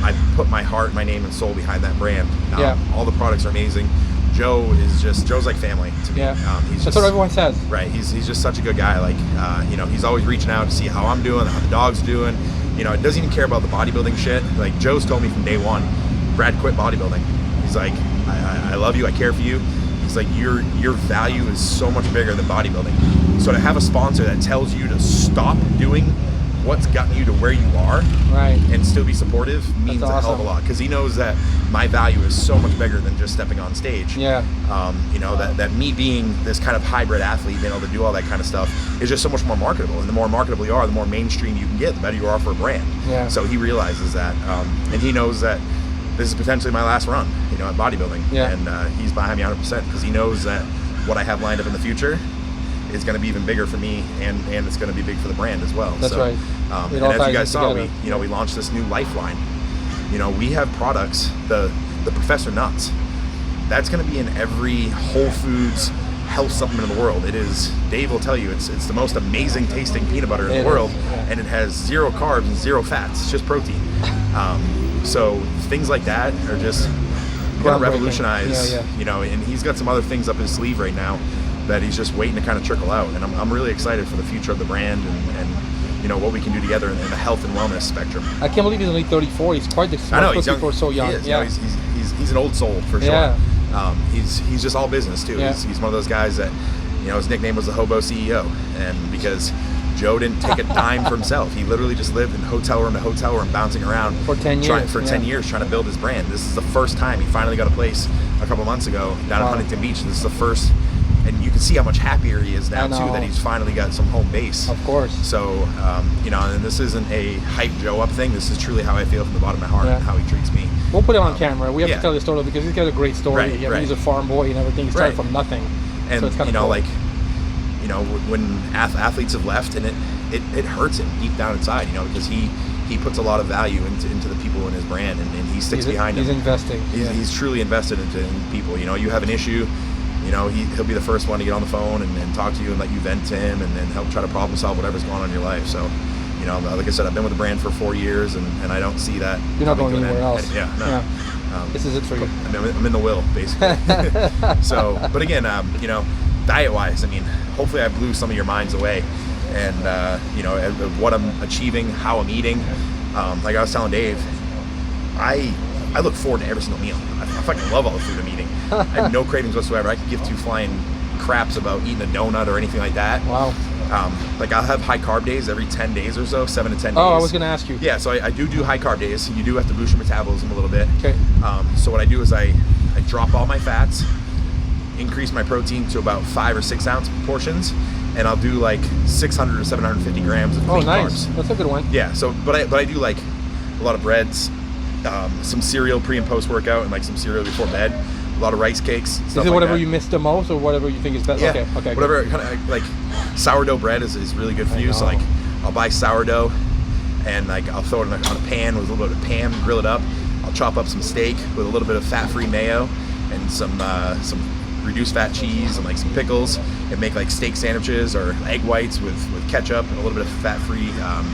I put my heart, my name, and soul behind that brand. Yeah. All the products are amazing. Joe's like family to me. Yeah, He's that's what everyone says. Right, he's just such a good guy. Like, you know, he's always reaching out to see how I'm doing, how the dog's doing. You know, it doesn't even care about the bodybuilding shit. Like, Joe's told me from day one, Brad quit bodybuilding. He's like, I love you, I care for you. He's like, your value is so much bigger than bodybuilding. So to have a sponsor that tells you to stop doing what's gotten you to where you are, right, and still be supportive means awesome. a hell of a lot, because he knows that my value is so much bigger than just stepping on stage. Yeah. You know, that me being this kind of hybrid athlete, being able to do all that kind of stuff is just so much more marketable. And the more marketable you are, the more mainstream you can get, the better you are for a brand. Yeah. So he realizes that, and he knows that this is potentially my last run, you know, at bodybuilding. Yeah. And he's behind me 100%, because he knows that what I have lined up in the future is going to be even bigger for me, and it's going to be big for the brand as well. That's right. And as you guys saw, we launched this new Lifeline. You know, we have products, the Professor Nuts, that's going to be in every Whole Foods health supplement in the world. It is, Dave will tell you, it's the most amazing tasting peanut butter in the world, and it has 0 carbs and 0 fats. It's just protein. So things like that are just going to revolutionize. You know, and he's got some other things up his sleeve right now that he's just waiting to kind of trickle out. And I'm really excited for the future of the brand and you know, what we can do together in the health and wellness spectrum. I can't believe he's only 34. He's quite the smart person for so young. He is. Yeah. You know, he's an old soul for sure. Yeah. He's just all business too. Yeah. He's one of those guys that, you know, his nickname was the Hobo CEO, and because Joe didn't take a dime for himself. He literally just lived in hotel room to hotel room, bouncing around for 10 years. 10 years trying to build his brand. This is the first time he finally got a place a couple months ago down in Huntington Beach. This is the first, and you can see how much happier he is now too, that he's finally got some home base. Of course. So, you know, and this isn't a hype Joe up thing. This is truly how I feel from the bottom of my heart and how he treats me. We'll put it on camera. We have to tell the story because he's got a great story. Right, He's a farm boy and everything. He started from nothing. And so it's kind you know, cool. like, you know, when athletes have left, and it hurts him deep down inside, you know, because he puts a lot of value into the people in his brand, and he sticks behind them. He's investing. He's truly invested into people. You know, you have an issue, you know, he'll be the first one to get on the phone and talk to you and let you vent to him and help try to problem solve whatever's going on in your life. So, you know, like I said, I've been with the brand for 4 years, and I don't see that. You're not going anywhere else. This is it for you. I'm in the will, basically. So, but again, you know, diet-wise, I mean, hopefully I blew some of your minds away, and you know, what I'm achieving, how I'm eating. Like I was telling Dave, I look forward to every single meal. I fucking love all the food I'm eating. I have no cravings whatsoever. I could give 2 flying craps about eating a donut or anything like that. Wow. Like I'll have high carb days every 10 days or so, 7 to 10 days. Oh, I was going to ask you. Yeah, so I do high carb days. You do have to boost your metabolism a little bit. Okay. So what I do is I drop all my fats, increase my protein to about 5 or 6 ounce portions, and I'll do like 600 to 750 grams of clean nice. carbs. That's a good one. Yeah. So, but I do like a lot of breads, some cereal pre and post workout, and like some cereal before bed. A lot of rice cakes. Is it whatever you miss the most, or whatever you think is best? Yeah. Okay. Whatever kind of like sourdough bread is really good for you. So like I'll buy sourdough, and like I'll throw it on a pan with a little bit of Pam, grill it up. I'll chop up some steak with a little bit of fat-free mayo and some reduced fat cheese and like some pickles, and make like steak sandwiches or egg whites with ketchup and a little bit of fat-free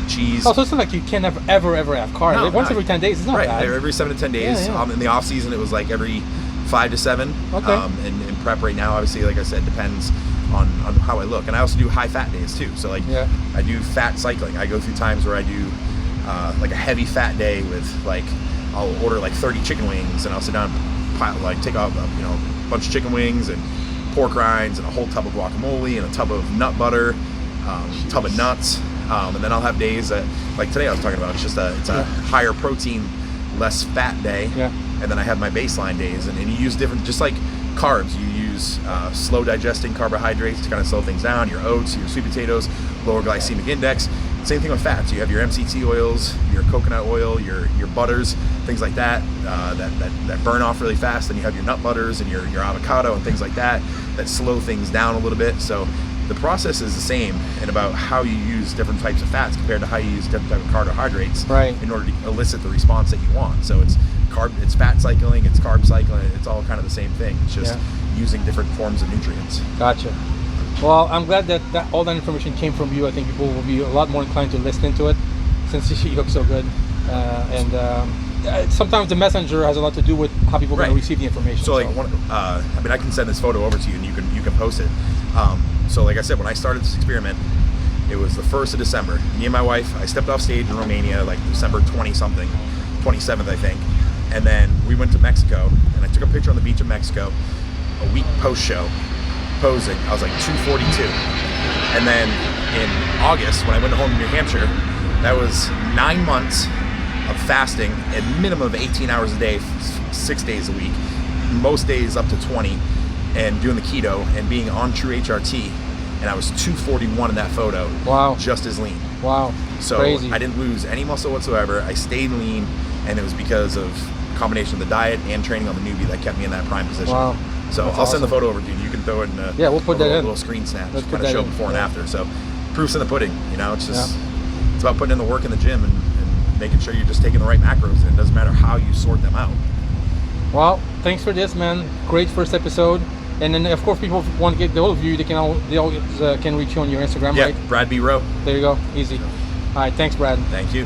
cheese. Oh, so it's not like you can ever have carbs. No, Once every 10 days, it's not bad. Every 7 to 10 days. Yeah. In the off season, it was like every 5 to 7. Okay. And in prep right now, obviously, like I said, depends on how I look. And I also do high fat days too. So like I do fat cycling. I go through times where I do like a heavy fat day with like, I'll order like 30 chicken wings, and I'll sit down and take off a bunch of chicken wings and pork rinds and a whole tub of guacamole and a tub of nut butter, tub of nuts, and then I'll have days that, like today I was talking about, it's a higher protein, less fat day. Yeah. And then I have my baseline days, and you use different, just like carbs, you use slow digesting carbohydrates to kind of slow things down, your oats, your sweet potatoes, lower glycemic index. Same thing with fats. You have your MCT oils, your coconut oil, your butters, things like that, that burn off really fast. Then you have your nut butters and your avocado and things like that slow things down a little bit. So the process is the same in about how you use different types of fats compared to how you use different types of carbohydrates in order to elicit the response that you want. So it's fat cycling, it's carb cycling, it's all kind of the same thing. It's just using different forms of nutrients. Gotcha. Well, I'm glad that all that information came from you. I think people will be a lot more inclined to listen to it since you look so good. And sometimes the messenger has a lot to do with how people are going to receive the information. So like, I mean, I can send this photo over to you, and you can post it. So like I said, when I started this experiment, it was the 1st of December. Me and my wife, I stepped off stage in Romania like December 20-something, 27th, I think. And then we went to Mexico, and I took a picture on the beach of Mexico, a week post-show, posing. I was like 242. And then in August, when I went home to New Hampshire, that was 9 months of fasting, a minimum of 18 hours a day, 6 days a week, most days up to 20, and doing the keto and being on true HRT. And I was 241 in that photo. Wow. Just as lean. Wow. So crazy. I didn't lose any muscle whatsoever. I stayed lean, and it was because of a combination of the diet and training on the newbie that kept me in that prime position. Wow. So I'll send the photo over to you. You can throw it in a, we'll put that in. little screen snap. Let's Just put kind of that show in. before and after. So proof's in the pudding. You know, it's just it's about putting in the work in the gym and making sure you're just taking the right macros. And it doesn't matter how you sort them out. Well, thanks for this, man. Great first episode. And then, of course, people want to get the overview. They always can reach you on your Instagram, right? Brad B. Rowe. There you go. Easy. All right. Thanks, Brad. Thank you.